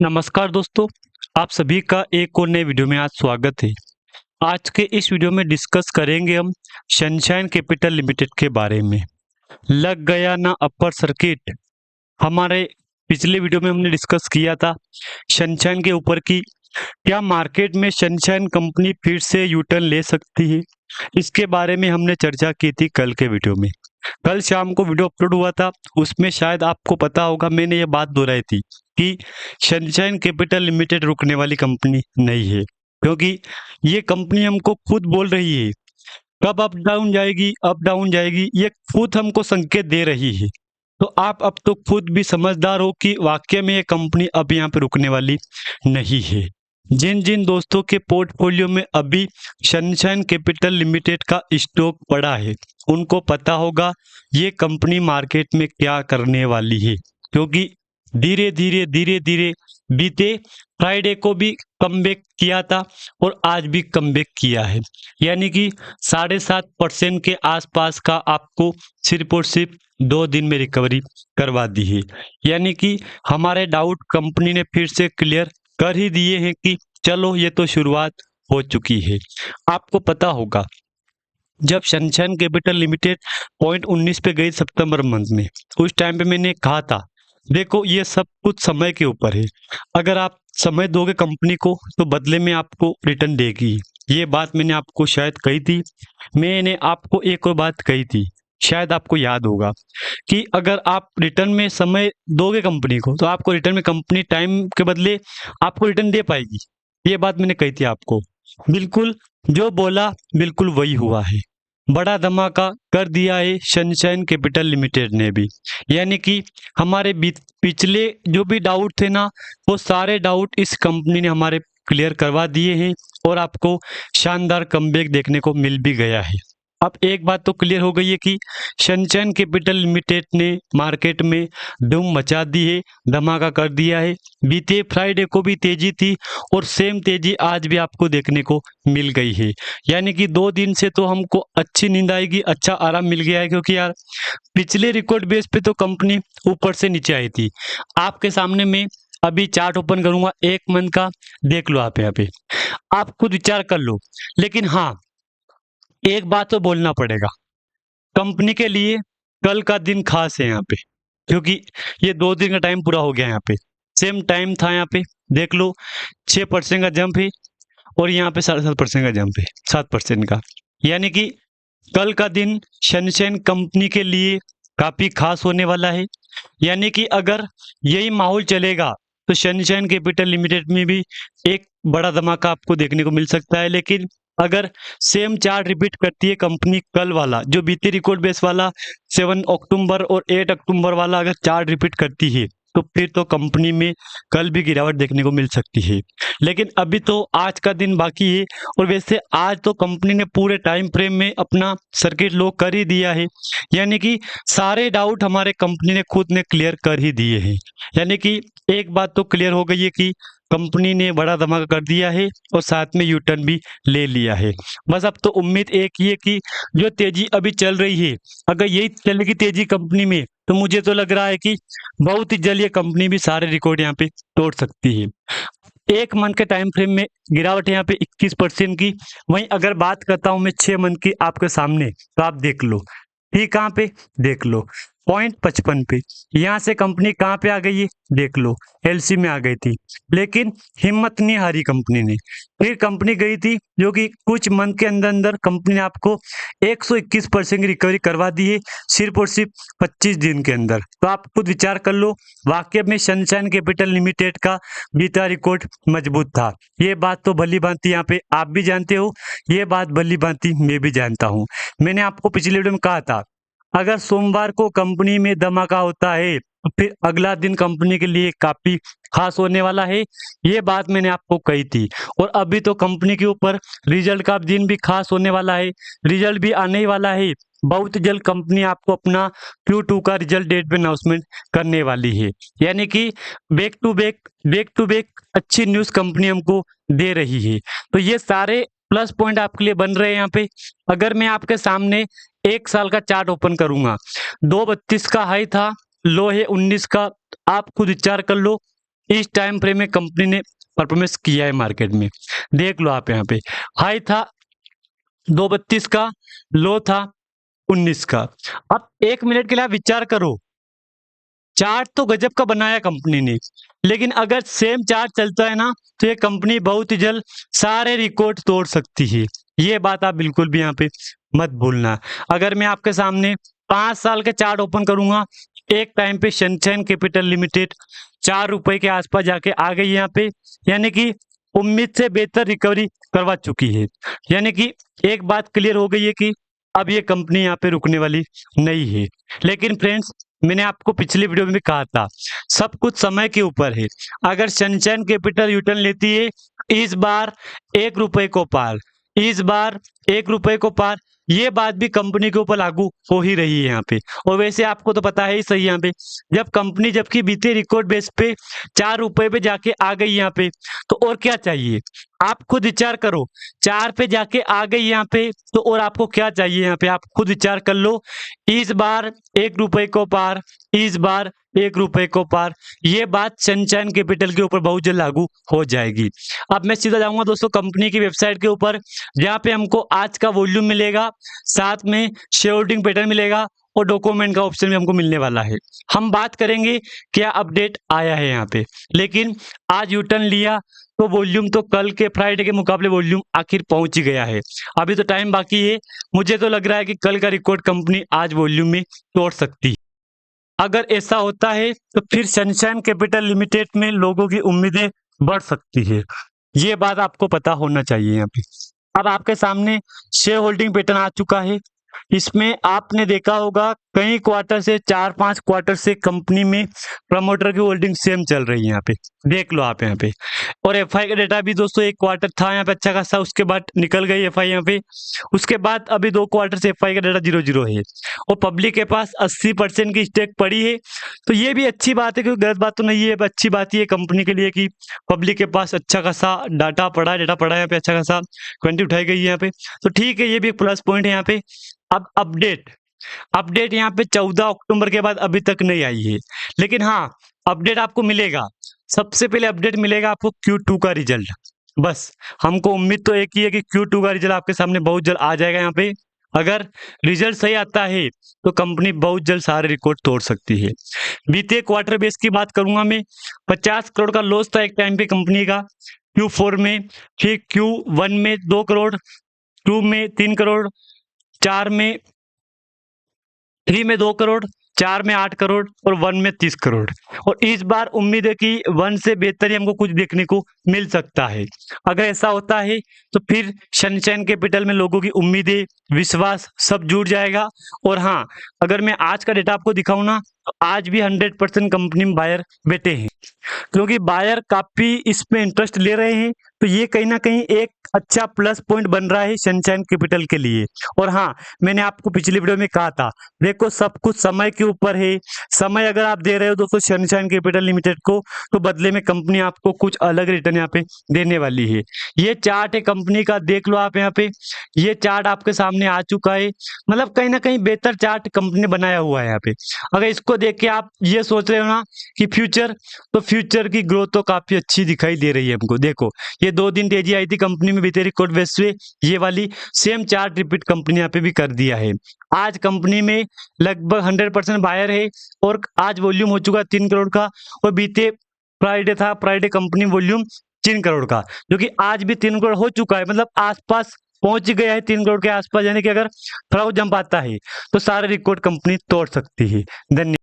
नमस्कार दोस्तों, आप सभी का एक और नए वीडियो में आज स्वागत है। आज के इस वीडियो में डिस्कस करेंगे हम सनशाइन कैपिटल लिमिटेड के बारे में। लग गया ना अपर सर्किट। हमारे पिछले वीडियो में हमने डिस्कस किया था सनशाइन के ऊपर की क्या मार्केट में सनशाइन कंपनी फिर से यू टर्न ले सकती है। इसके बारे में हमने चर्चा की थी कल के वीडियो में। कल शाम को वीडियो अपलोड हुआ था, उसमें शायद आपको पता होगा मैंने ये बात दोहराई थी कि सनशाइन कैपिटल लिमिटेड रुकने वाली कंपनी नहीं है, क्योंकि ये कंपनी हमको खुद बोल रही है कब अप डाउन जाएगी, ये खुद हमको संकेत दे रही है। तो आप अब तो खुद भी समझदार हो कि वाकई में ये कंपनी अब यहाँ पे रुकने वाली नहीं है। जिन जिन दोस्तों के पोर्टफोलियो में अभी सनशाइन कैपिटल लिमिटेड का स्टॉक पड़ा है, उनको पता होगा ये कंपनी मार्केट में क्या करने वाली है, क्योंकि धीरे धीरे बीते फ्राइडे को भी कमबैक किया था और आज भी कमबैक किया है। यानी कि 7.5% के आसपास का आपको सिर्फ और सिर्फ 2 दिन में रिकवरी करवा दी है। यानी कि हमारे डाउट कंपनी ने फिर से क्लियर कर ही दिए हैं कि चलो ये तो शुरुआत हो चुकी है। आपको पता होगा जब सनशाइन कैपिटल लिमिटेड 0.19 पे गई सितंबर मंथ में, उस टाइम पे मैंने कहा था देखो ये सब कुछ समय के ऊपर है। अगर आप समय दोगे कंपनी को तो बदले में आपको रिटर्न देगी। ये बात मैंने आपको शायद कही थी। मैंने आपको एक और बात कही थी, शायद आपको याद होगा कि अगर आप रिटर्न में समय दोगे कंपनी को तो आपको रिटर्न में कंपनी टाइम के बदले आपको रिटर्न दे पाएगी। ये बात मैंने कही थी आपको। बिल्कुल जो बोला बिल्कुल वही हुआ है। बड़ा धमाका कर दिया है सनशाइन कैपिटल लिमिटेड ने भी। यानी कि हमारे पिछले जो भी डाउट थे ना, वो सारे डाउट इस कंपनी ने हमारे क्लियर करवा दिए हैं और आपको शानदार कमबैक देखने को मिल भी गया है। अब एक बात तो क्लियर हो गई है कि सनशाइन कैपिटल लिमिटेड ने मार्केट में धूम मचा दी है, धमाका कर दिया है। बीते फ्राइडे को भी तेजी थी और सेम तेजी आज भी आपको देखने को मिल गई है। यानी कि 2 दिन से तो हमको अच्छी नींद आएगी, अच्छा आराम मिल गया है, क्योंकि यार पिछले रिकॉर्ड बेस पे तो कंपनी ऊपर से नीचे आई थी। आपके सामने मैं अभी चार्ट ओपन करूंगा 1 मंथ का, देख लो आप यहाँ पे, आप खुद विचार कर लो। लेकिन हाँ, एक बात तो बोलना पड़ेगा, कंपनी के लिए कल का दिन खास है यहाँ पे, क्योंकि ये 2 दिन का टाइम पूरा हो गया यहाँ पे। सेम टाइम था यहाँ पे, देख लो 6% का जंप है और यहाँ पे 7.5% का जंप है, 7% का। यानी कि कल का दिन सनशाइन कंपनी के लिए काफी खास होने वाला है। यानी कि अगर यही माहौल चलेगा तो सनशाइन कैपिटल लिमिटेड में भी एक बड़ा धमाका आपको देखने को मिल सकता है। लेकिन अगर सेम चार्ट रिपीट करती है कंपनी, कल वाला जो बीते रिकॉर्ड बेस वाला 7 अक्टूबर और 8 अक्टूबर वाला अगर चार्ट रिपीट करती है तो फिर तो कंपनी में कल भी गिरावट देखने को मिल सकती है। लेकिन अभी तो आज का दिन बाकी है और वैसे आज तो कंपनी ने पूरे टाइम फ्रेम में अपना सर्किट लॉक कर ही दिया है। यानी कि सारे डाउट हमारे कंपनी ने खुद ने क्लियर कर ही दिए हैं। यानी कि एक बात तो क्लियर हो गई है कि कंपनी ने बड़ा धमाका कर दिया है और साथ में यू टर्न भी ले लिया है। बस अब तो उम्मीद एक ही है कि जो तेजी अभी चल रही है, अगर यही चलेगी तेजी कंपनी में, तो मुझे तो लग रहा है कि बहुत ही जल्द ये कंपनी भी सारे रिकॉर्ड यहाँ पे तोड़ सकती है। 1 मंथ के टाइम फ्रेम में गिरावट है यहाँ पे 21% की। वहीं अगर बात करता हूँ मैं 6 मंथ की आपके सामने, तो आप देख लो ठीक कहाँ पे, देख लो 0.55 पे। यहाँ से कंपनी कहाँ पे आ गई है, देख लो एलसी में आ गई थी। लेकिन हिम्मत नहीं हारी कंपनी ने, फिर कंपनी गई थी जो कि कुछ मंथ के अंदर अंदर कंपनी ने आपको 121% की रिकवरी करवा दी है, सिर्फ और सिर्फ 25 दिन के अंदर। तो आप खुद विचार कर लो, वाकई में सनशाइन कैपिटल लिमिटेड का बीता रिकॉर्ड मजबूत था। ये बात तो भली भांति यहाँ पे आप भी जानते हो, ये बात भली भांति मैं भी जानता हूँ। मैंने आपको पिछले वीडियो में कहा था अगर सोमवार को कंपनी में धमाका होता है तो फिर अगला दिन कंपनी के लिए काफी खास होने वाला है। ये बात मैंने आपको कही थी और अभी तो कंपनी के ऊपर रिजल्ट का दिन भी खास होने वाला है। रिजल्ट भी आने ही वाला है, बहुत जल्द कंपनी आपको अपना Q2 का रिजल्ट डेट पे अनाउंसमेंट करने वाली है। यानी कि बैक टू बैक अच्छी न्यूज कंपनी हमको दे रही है। तो ये सारे प्लस पॉइंट आपके लिए बन रहे हैं यहाँ पे। अगर मैं आपके सामने 1 साल का चार्ट ओपन करूंगा, 232 का हाई था, लो है 19 का। आप खुद विचार कर लो इस टाइम फ्रेम में कंपनी ने परफॉर्मेंस किया है मार्केट में। देख लो आप यहाँ पे हाई था 232 का, लो था 19 का। अब 1 मिनट के लिए आप विचार करो, चार्ट तो गजब का बनाया कंपनी ने, लेकिन अगर सेम चार्ट चलता है ना तो ये कंपनी बहुत ही जल्द सारे रिकॉर्ड तोड़ सकती है। ये बात आप बिल्कुल भी यहाँ पे मत भूलना। अगर मैं आपके सामने 5 साल के चार्ट ओपन करूंगा, एक टाइम पे सनशाइन कैपिटल लिमिटेड 4 रुपए के आसपास जाके आ गई यहाँ पे, यानी कि उम्मीद से बेहतर रिकवरी करवा चुकी है। यानी कि एक बात क्लियर हो गई है कि अब ये कंपनी यहाँ पे रुकने वाली नहीं है। लेकिन फ्रेंड्स, मैंने आपको पिछली वीडियो में भी कहा था, सब कुछ समय के ऊपर है। अगर सनशाइन कैपिटल यूटर्न लेती है इस बार 1 रुपए को पार, इस बार 1 रुपए को पार, ये बात भी कंपनी के ऊपर लागू हो ही रही है यहाँ पे। और वैसे आपको तो पता है ही सही, यहाँ पे जब कंपनी जबकि बीते रिकॉर्ड बेस पे 4 रुपए पे जाके आ गई यहाँ पे, तो और क्या चाहिए? आप खुद विचार करो, 4 पे जाके आ गई यहाँ पे, तो और आपको क्या चाहिए? यहाँ पे आप खुद विचार कर लो। इस बार 1 रुपए को पार, इस बार 1 रुपए को पार, ये बात सनशाइन कैपिटल के ऊपर बहुत जल्द लागू हो जाएगी। अब मैं सीधा जाऊंगा दोस्तों कंपनी की वेबसाइट के ऊपर, जहाँ पे हमको आज का वॉल्यूम मिलेगा, साथ में शेयर होल्डिंग पैटर्न मिलेगा और डॉक्यूमेंट का ऑप्शन भी हमको मिलने वाला है। हम बात करेंगे क्या अपडेट आया है यहाँ पे। लेकिन आज यूटर्न लिया तो वॉल्यूम तो कल के फ्राइडे के मुकाबले वॉल्यूम आखिर पहुंच ही गया है। अभी तो टाइम बाकी है, मुझे तो लग रहा है कि कल का रिकॉर्ड कंपनी आज वॉल्यूम में तोड़ सकती है। अगर ऐसा होता है तो फिर सनशाइन कैपिटल लिमिटेड में लोगों की उम्मीदें बढ़ सकती है। ये बात आपको पता होना चाहिए यहाँ पे। अब आपके सामने शेयर होल्डिंग पैटर्न आ चुका है। इसमें आपने देखा होगा कई क्वार्टर से, 4-5 क्वार्टर से कंपनी में प्रमोटर की होल्डिंग सेम चल रही है यहाँ पे। देख लो आप यहाँ पे। और एफआई का डेटा भी दोस्तों 1 क्वार्टर था यहाँ पे अच्छा खासा, उसके बाद निकल गई एफआई यहाँ पे। उसके बाद अभी 2 क्वार्टर से एफआई का डेटा 0-0 है और पब्लिक के पास 80% की स्टेक पड़ी है। तो ये भी अच्छी बात है, क्योंकि गलत बात तो नहीं है, अच्छी बात ही है कंपनी के लिए कि पब्लिक के पास अच्छा खासा डेटा पड़ा है यहाँ पे, अच्छा खासा क्वांटिटी उठाई गई है यहाँ पे। तो ठीक है, ये भी एक प्लस पॉइंट है यहाँ पे। अब अपडेट यहाँ पे 14 अक्टूबर के बाद अभी तक नहीं आई है, लेकिन हाँ अपडेट आपको मिलेगा। सबसे पहले अपडेट मिलेगा आपको Q2 का रिजल्ट। बस हमको उम्मीद तो एक ही है कि Q2 का रिजल्ट आपके सामने बहुत जल्द आ जाएगा यहाँ पे। अगर रिजल्ट सही आता है तो कंपनी बहुत जल्द सारे रिकॉर्ड तोड़ सकती है। बीते क्वार्टर बेस की बात करूंगा मैं, 50 करोड़ का लॉस था एक टाइम पे कंपनी का Q4 में, फिर Q1 में 2 करोड़, 2 में 3 करोड़, 4 में 3 में 2 करोड़, 4 में 8 करोड़ और 1 में 30 करोड़। और इस बार उम्मीद है कि 1 से बेहतर ही हमको कुछ देखने को मिल सकता है। अगर ऐसा होता है तो फिर सनशाइन कैपिटल में लोगों की उम्मीदें, विश्वास सब जुड़ जाएगा। और हाँ, अगर मैं आज का डेटा आपको दिखाऊं ना, तो आज भी 100% कंपनी में बायर बैठे हैं, क्योंकि बायर काफी इसमें इंटरेस्ट ले रहे हैं। तो ये कहीं ना कहीं एक अच्छा प्लस पॉइंट बन रहा है सनशाइन कैपिटल के लिए। और हाँ, मैंने आपको पिछली वीडियो में कहा था, देखो सब कुछ समय के ऊपर है। समय अगर आप दे रहे हो दोस्तों सनशाइन कैपिटल लिमिटेड को, तो बदले में कंपनी आपको कुछ अलग रिटर्न यहाँ पे देने वाली है। ये चार्ट है कंपनी का, देख लो आप यहाँ पे। ये चार्ट आपके सामने आ चुका है, मतलब कहीं ना कहीं बेहतर चार्ट कंपनी ने बनाया हुआ है यहाँ पे। अगर इसको देख के आप ये सोच रहे हो ना कि फ्यूचर, तो फ्यूचर की ग्रोथ तो काफी अच्छी दिखाई दे रही है हमको। देखो ये 2 दिन तेजी आई थी कंपनी में बीते रिकॉर्ड बेस पे, ये वाली सेम चार्ट रिपीट कंपनी यहाँ पे भी कर दिया है। आज कंपनी में लगभग 100% बायर है और आज वॉल्यूम हो चुका है 3 करोड़ का। और बीते फ्राइडे था, फ्राइडे कंपनी वॉल्यूम 3 करोड़ का, जो कि आज भी 3 करोड़ हो चुका है, मतलब आसपास पहुंच गया है 3 करोड़ के आसपास। यानी कि अगर थोड़ा जंप आता है तो सारे रिकॉर्ड कंपनी तोड़ सकती है। धन्यवाद।